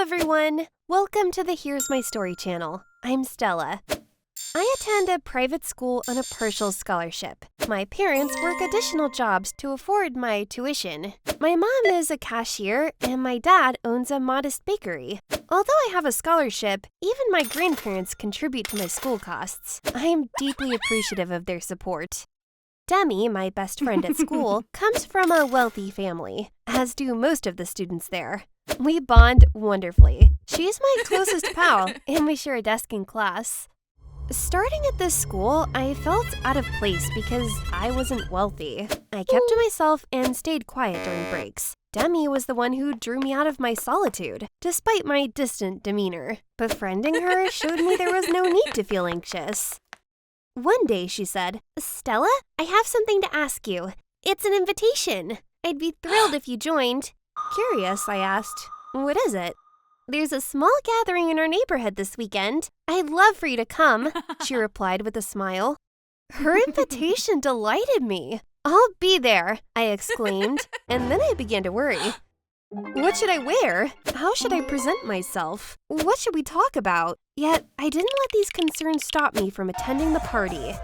everyone! Welcome to the Here's My Story channel. I'm Stella. I attend a private school on a partial scholarship. My parents work additional jobs to afford my tuition. My mom is a cashier, and my dad owns a modest bakery. Although I have a scholarship, even my grandparents contribute to my school costs. I am deeply appreciative of their support. Demi, my best friend at school, comes from a wealthy family, as do most of the students there. We bond wonderfully. She's my closest pal, and we share a desk in class. Starting at this school, I felt out of place because I wasn't wealthy. I kept to myself and stayed quiet during breaks. Demi was the one who drew me out of my solitude, despite my distant demeanor. Befriending her showed me there was no need to feel anxious. One day, she said, "Stella, I have something to ask you. It's an invitation. I'd be thrilled if you joined." Curious, I asked, "What is it?" "There's a small gathering in our neighborhood this weekend. I'd love for you to come," she replied with a smile. Her invitation delighted me. "I'll be there," I exclaimed, and then I began to worry. What should I wear? How should I present myself? What should we talk about? Yet, I didn't let these concerns stop me from attending the party.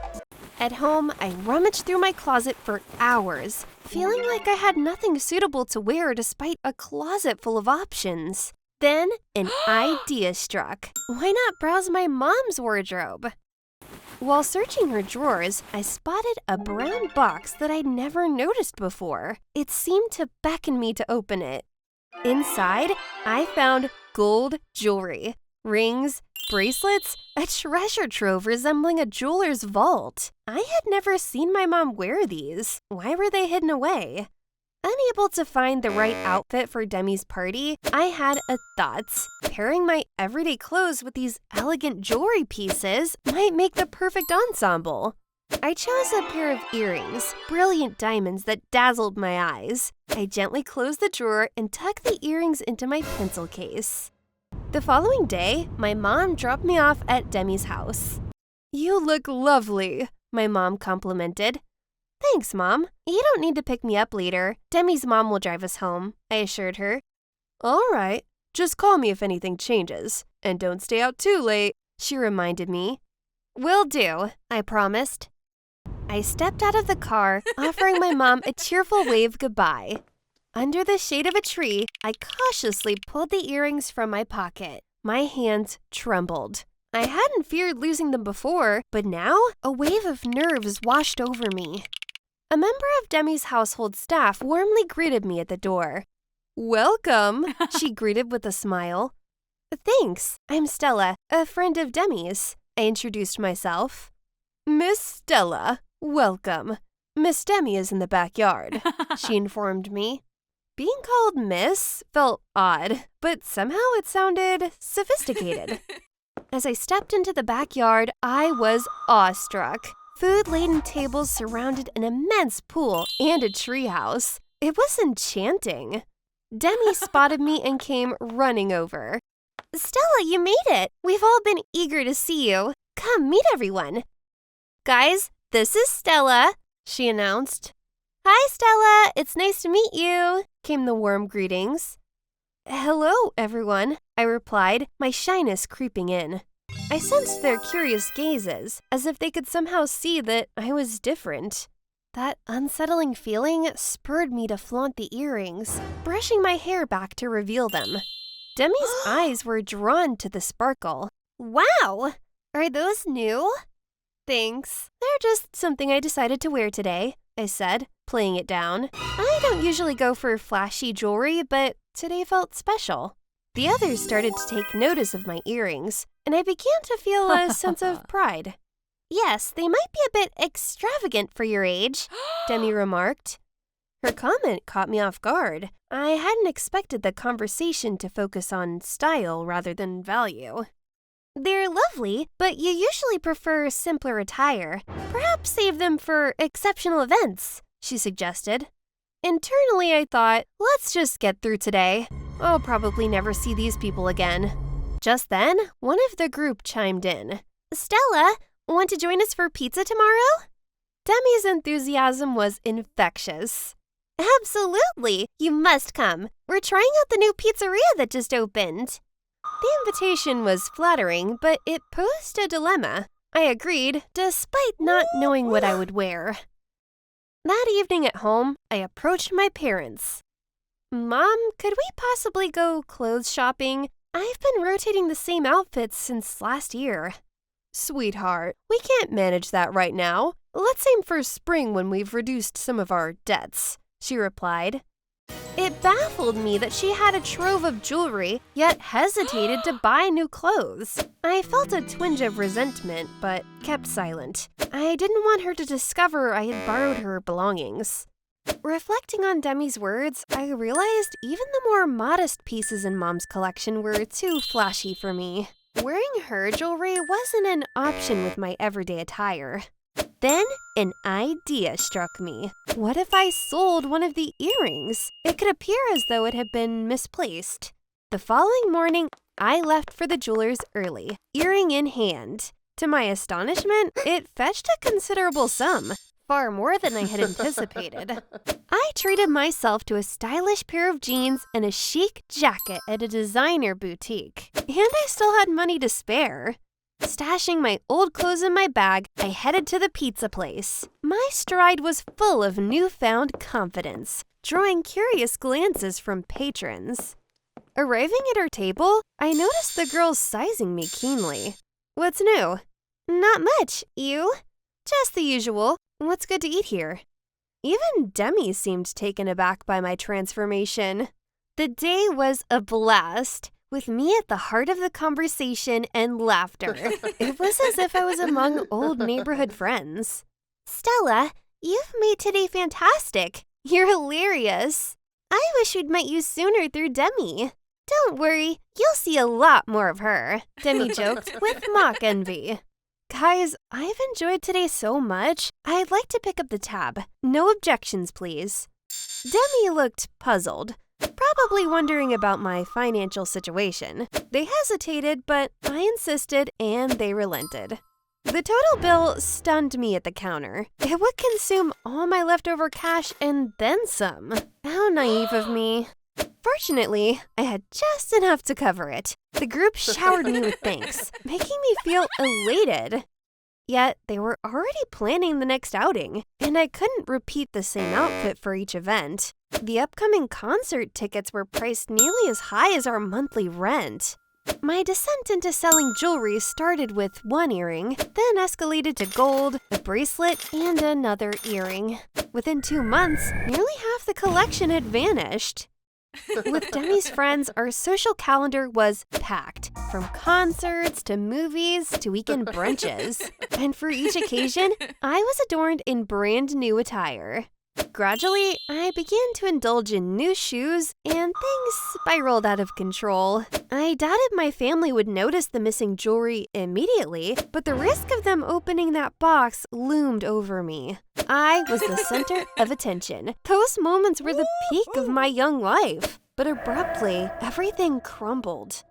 At home, I rummaged through my closet for hours, feeling like I had nothing suitable to wear despite a closet full of options. Then, an idea struck. Why not browse my mom's wardrobe? While searching her drawers, I spotted a brown box that I'd never noticed before. It seemed to beckon me to open it. Inside, I found gold jewelry, rings, bracelets, a treasure trove resembling a jeweler's vault. I had never seen my mom wear these. Why were they hidden away? Unable to find the right outfit for Demi's party, I had a thought. Pairing my everyday clothes with these elegant jewelry pieces might make the perfect ensemble. I chose a pair of earrings, brilliant diamonds that dazzled my eyes. I gently closed the drawer and tucked the earrings into my pencil case. The following day, my mom dropped me off at Demi's house. "You look lovely," my mom complimented. "Thanks, Mom. You don't need to pick me up later. Demi's mom will drive us home," I assured her. "All right. Just call me if anything changes. And don't stay out too late," she reminded me. "Will do," I promised. I stepped out of the car, offering my mom a cheerful wave goodbye. Under the shade of a tree, I cautiously pulled the earrings from my pocket. My hands trembled. I hadn't feared losing them before, but now a wave of nerves washed over me. A member of Demi's household staff warmly greeted me at the door. "Welcome," she greeted with a smile. "Thanks, I'm Stella, a friend of Demi's," I introduced myself. "Miss Stella, welcome. Miss Demi is in the backyard," she informed me. Being called Miss felt odd, but somehow it sounded sophisticated. As I stepped into the backyard, I was awestruck. Food-laden tables surrounded an immense pool and a treehouse. It was enchanting. Demi spotted me and came running over. "Stella, you made it! We've all been eager to see you. Come, meet everyone." "Guys, this is Stella," she announced. "Hi, Stella. It's nice to meet you," came the warm greetings. "Hello, everyone," I replied, my shyness creeping in. I sensed their curious gazes, as if they could somehow see that I was different. That unsettling feeling spurred me to flaunt the earrings, brushing my hair back to reveal them. Demi's eyes were drawn to the sparkle. "Wow! Are those new?" "Thanks. They're just something I decided to wear today," I said, playing it down. I don't usually go for flashy jewelry, but today felt special. The others started to take notice of my earrings, and I began to feel a sense of pride. "Yes, they might be a bit extravagant for your age," Demi remarked. Her comment caught me off guard. I hadn't expected the conversation to focus on style rather than value. "They're lovely, but you usually prefer simpler attire. Perhaps save them for exceptional events," she suggested. Internally, I thought, let's just get through today. I'll probably never see these people again. Just then, one of the group chimed in. "Stella, want to join us for pizza tomorrow?" Demi's enthusiasm was infectious. "Absolutely! You must come. We're trying out the new pizzeria that just opened." The invitation was flattering, but it posed a dilemma. I agreed, despite not knowing what I would wear. That evening at home, I approached my parents. Mom, could we possibly go clothes shopping? I've been rotating the same outfits since last year. Sweetheart, we can't manage that right now. Let's aim for spring when we've reduced some of our debts, she replied. It baffled me that she had a trove of jewelry, yet hesitated to buy new clothes. I felt a twinge of resentment, but kept silent. I didn't want her to discover I had borrowed her belongings. Reflecting on Demi's words, I realized even the more modest pieces in Mom's collection were too flashy for me. Wearing her jewelry wasn't an option with my everyday attire. Then, an idea struck me. What if I sold one of the earrings? It could appear as though it had been misplaced. The following morning, I left for the jeweler's early, earring in hand. To my astonishment, it fetched a considerable sum. Far more than I had anticipated. I treated myself to a stylish pair of jeans and a chic jacket at a designer boutique. And I still had money to spare. Stashing my old clothes in my bag, I headed to the pizza place. My stride was full of newfound confidence, drawing curious glances from patrons. Arriving at our table, I noticed the girls sizing me keenly. What's new? Not much. You? Just the usual. What's good to eat here? Even Demi seemed taken aback by my transformation. The day was a blast, with me at the heart of the conversation and laughter. It was as if I was among old neighborhood friends. Stella, you've made today fantastic. You're hilarious. I wish we'd met you sooner through Demi. Don't worry, you'll see a lot more of her, Demi joked with mock envy. Guys, I've enjoyed today so much, I'd like to pick up the tab. No objections, please. Demi looked puzzled, probably wondering about my financial situation. They hesitated, but I insisted and they relented. The total bill stunned me at the counter. It would consume all my leftover cash and then some. How naive of me. Fortunately, I had just enough to cover it. The group showered me with thanks, making me feel elated. Yet, they were already planning the next outing, and I couldn't repeat the same outfit for each event. The upcoming concert tickets were priced nearly as high as our monthly rent. My descent into selling jewelry started with one earring, then escalated to gold, a bracelet, and another earring. Within 2 months, nearly half the collection had vanished. With Demi's friends, our social calendar was packed, from concerts to movies to weekend brunches. And for each occasion, I was adorned in brand new attire. Gradually, I began to indulge in new shoes, and things spiraled out of control. I doubted my family would notice the missing jewelry immediately, but the risk of them opening that box loomed over me. I was the center of attention. Those moments were the peak of my young life. But abruptly, everything crumbled.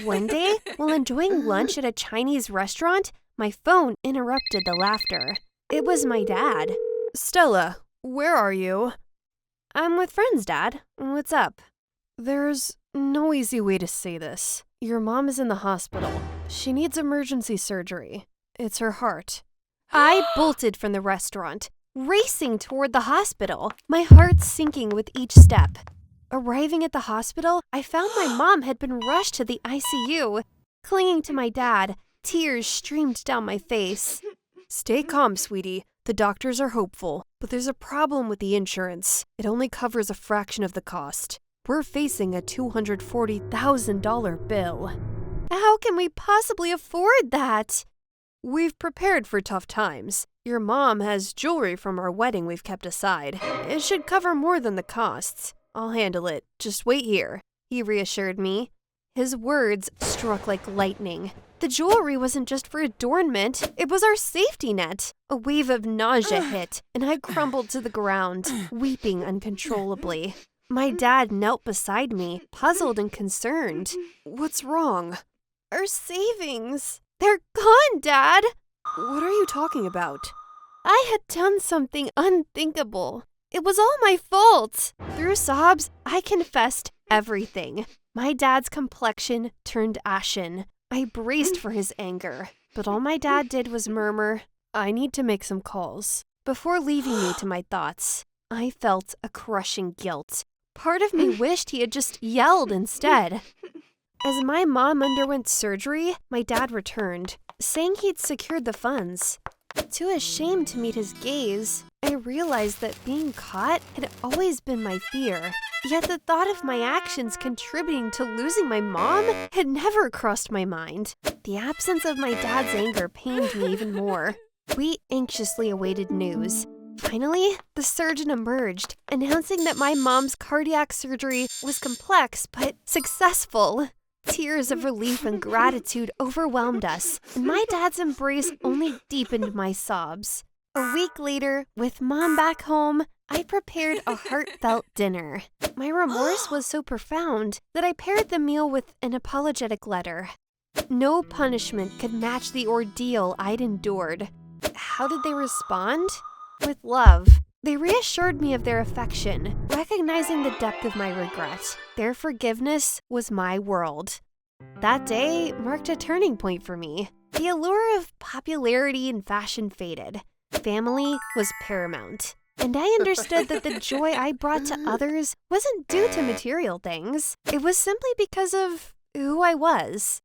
One day, while enjoying lunch at a Chinese restaurant, my phone interrupted the laughter. It was my dad. Stella, where are you? I'm with friends, Dad. What's up? There's no easy way to say this. Your mom is in the hospital. She needs emergency surgery. It's her heart. I bolted from the restaurant, racing toward the hospital, my heart sinking with each step. Arriving at the hospital, I found my mom had been rushed to the ICU. Clinging to my dad, tears streamed down my face. Stay calm, sweetie. The doctors are hopeful, but there's a problem with the insurance. It only covers a fraction of the cost. We're facing a $240,000 bill. How can we possibly afford that? We've prepared for tough times. Your mom has jewelry from our wedding we've kept aside. It should cover more than the costs. I'll handle it. Just wait here, he reassured me. His words struck like lightning. The jewelry wasn't just for adornment, it was our safety net. A wave of nausea hit, and I crumbled to the ground, weeping uncontrollably. My dad knelt beside me, puzzled and concerned. What's wrong? Our savings. They're gone, Dad. What are you talking about? I had done something unthinkable. It was all my fault. Through sobs, I confessed everything. My dad's complexion turned ashen. I braced for his anger, but all my dad did was murmur, "I need to make some calls," before leaving me to my thoughts. I felt a crushing guilt. Part of me wished he had just yelled instead. As my mom underwent surgery, my dad returned, saying he'd secured the funds. Too ashamed to meet his gaze, I realized that being caught had always been my fear. Yet the thought of my actions contributing to losing my mom had never crossed my mind. The absence of my dad's anger pained me even more. We anxiously awaited news. Finally, the surgeon emerged, announcing that my mom's cardiac surgery was complex but successful. Tears of relief and gratitude overwhelmed us, and my dad's embrace only deepened my sobs. A week later, with Mom back home, I prepared a heartfelt dinner. My remorse was so profound that I paired the meal with an apologetic letter. No punishment could match the ordeal I'd endured. How did they respond? With love. They reassured me of their affection, recognizing the depth of my regret. Their forgiveness was my world. That day marked a turning point for me. The allure of popularity and fashion faded. Family was paramount. And I understood that the joy I brought to others wasn't due to material things. It was simply because of who I was.